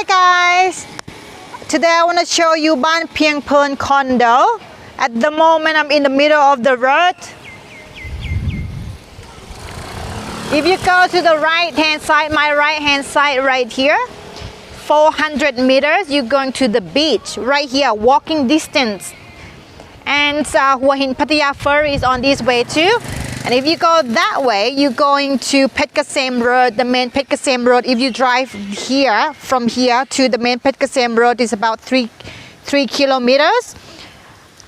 Hi guys! Today I want to show you Baan Peang Ploen Condo. At the moment I'm in the middle of the road. If you go to the right hand side, my right hand side right here, 400 meters, you're going to the beach right here, walking distance. And Hua Hin Pattaya ferry is on this way too. And if you go that way, you're going to Phet Kasem Road, the main Phet Kasem Road. If you drive here, from here to the main Phet Kasem Road is about 3 kilometers.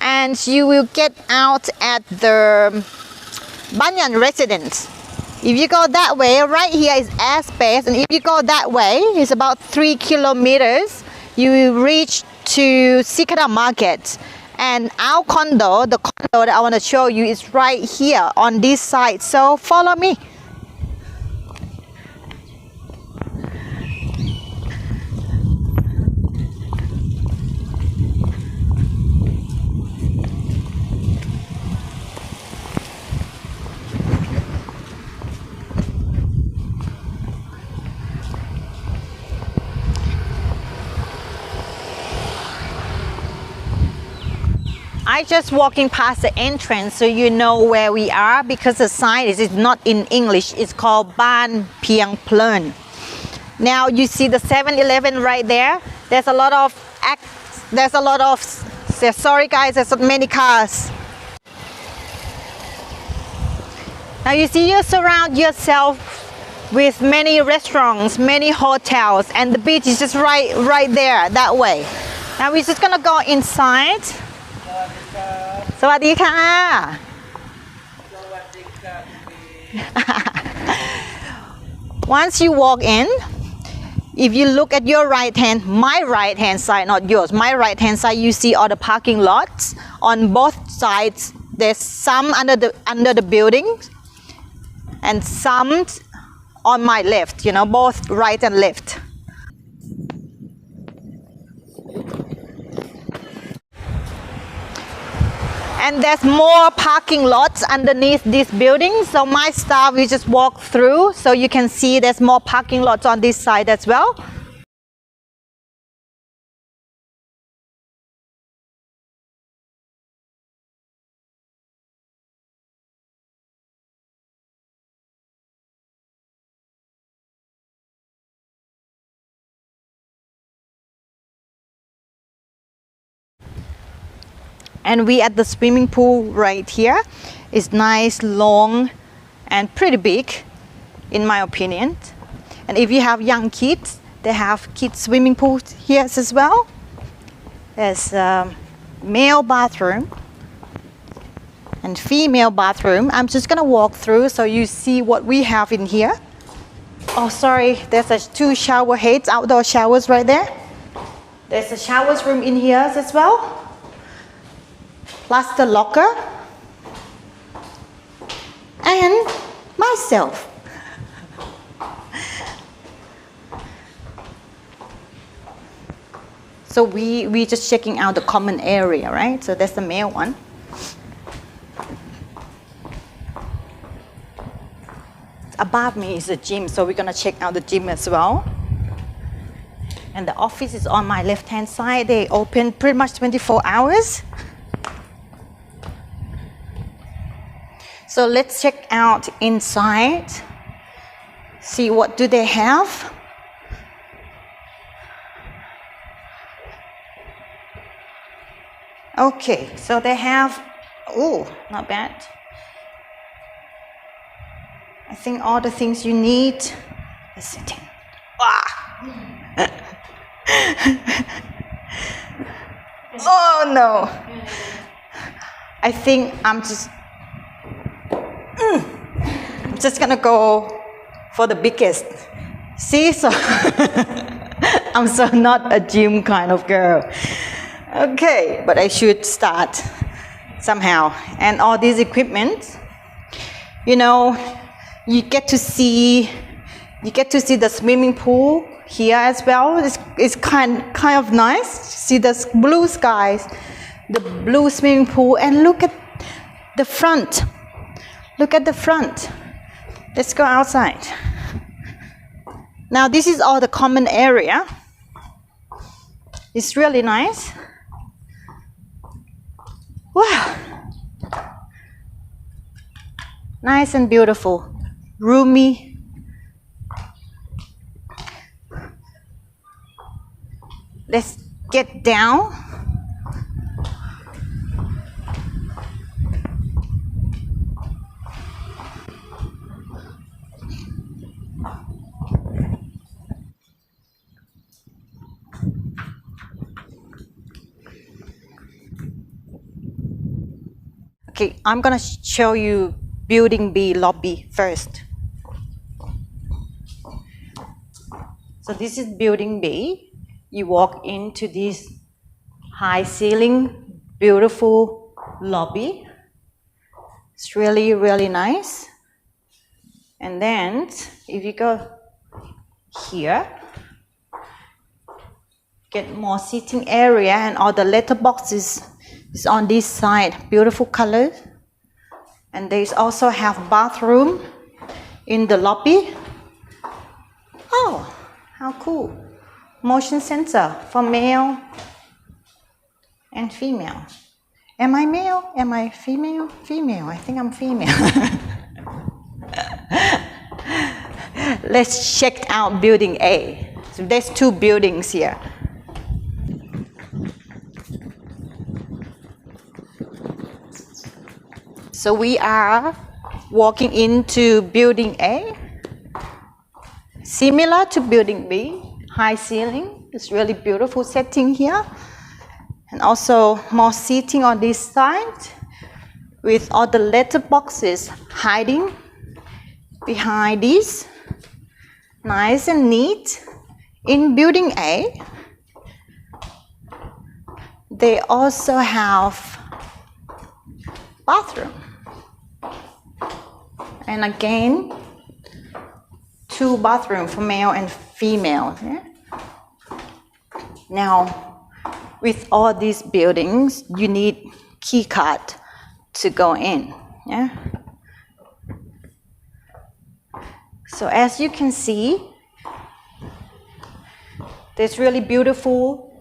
And you will get out at the Banyan residence. If you go that way, right here is airspace. And if you go that way, it's about 3 kilometers. You will reach to Sikada Market. And our condo, the condo that I want to show you is right here on this side. So follow me. I just walking past the entrance so you know where we are because the sign is not in English. It's called Baan Peang Ploen. Now you see the 7-Eleven right there. There's a lot of sorry guys, there's so many cars. Now you see you surround yourself with many restaurants, many hotels, and the beach is just right there that way. Now we're just gonna go inside. สวัสดีค่ะ Once you walk in, if you look at your right hand, my right hand side, not yours, my right hand side, you see all the parking lots on both sides. There's some under the building and some on my left, you know, both right and left. And there's more parking lots underneath this building. So my staff will just walk through so you can see there's more parking lots on this side as well. And we at the swimming pool right here. It's nice, long, and pretty big, in my opinion. And if you have young kids, they have kids swimming pools here as well. There's a male bathroom and female bathroom. I'm just gonna walk through so you see what we have in here. Oh, sorry, there's 2 shower heads, outdoor showers right there. There's a showers room in here as well. Plus the locker and myself. So we just checking out the common area, right? So that's the male one. Above me is the gym, so we're gonna check out the gym as well. And the office is on my left hand side. They open pretty much 24 hours. So let's check out inside, see what do they have. Okay, so they have, oh, not bad. I think all the things you need is sitting. Ah. Oh no. I think I'm just gonna go for the biggest. See, so I'm so not a gym kind of girl. Okay, but I should start somehow. And all these equipment, you know, you get to see the swimming pool here as well. It's kind of nice. See the blue skies, the blue swimming pool, and look at the front. Look at the front. Let's go outside. Now this is all the common area. It's really nice. Wow. Nice and beautiful. Roomy. Let's get down. Okay, I'm gonna show you Building B lobby first. So this is Building B. You walk into this high ceiling, beautiful lobby. It's really, really nice. And then if you go here, get more seating area, and all the letterboxes is on this side. Beautiful colors. And they also have bathroom in the lobby. Oh, how cool. Motion sensor for male and female. Am I male? Am I female? Female. I think I'm female. Let's check out building A. So there's two buildings here. So we are walking into building A. Similar to building B, high ceiling. It's really beautiful setting here. And also more seating on this side with all the letterboxes hiding behind this. Nice and neat. In building A, they also have bathroom. And again, two bathrooms for male and female. Yeah? Now, with all these buildings, you need key card to go in. Yeah? So as you can see, there's really beautiful,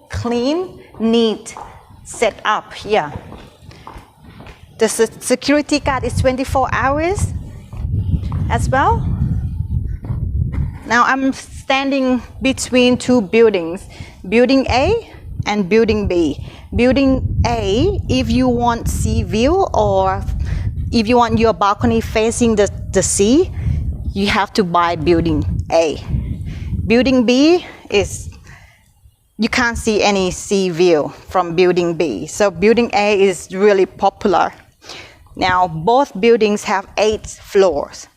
clean, neat set up here. The security guard is 24 hours as well. Now I'm standing between two buildings, building A and building B. Building A, if you want sea view or if you want your balcony facing the sea, you have to buy building A. Building B is, you can't see any sea view from building B. So building A is really popular. Now, both buildings have 8 floors.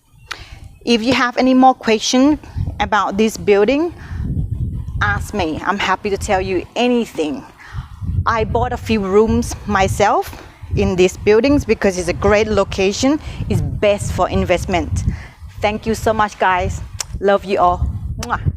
If you have any more questions about this building, ask me. I'm happy to tell you anything. I bought a few rooms myself in these buildings because it's a great location. It's best for investment. Thank you so much, guys. Love you all. Mwah.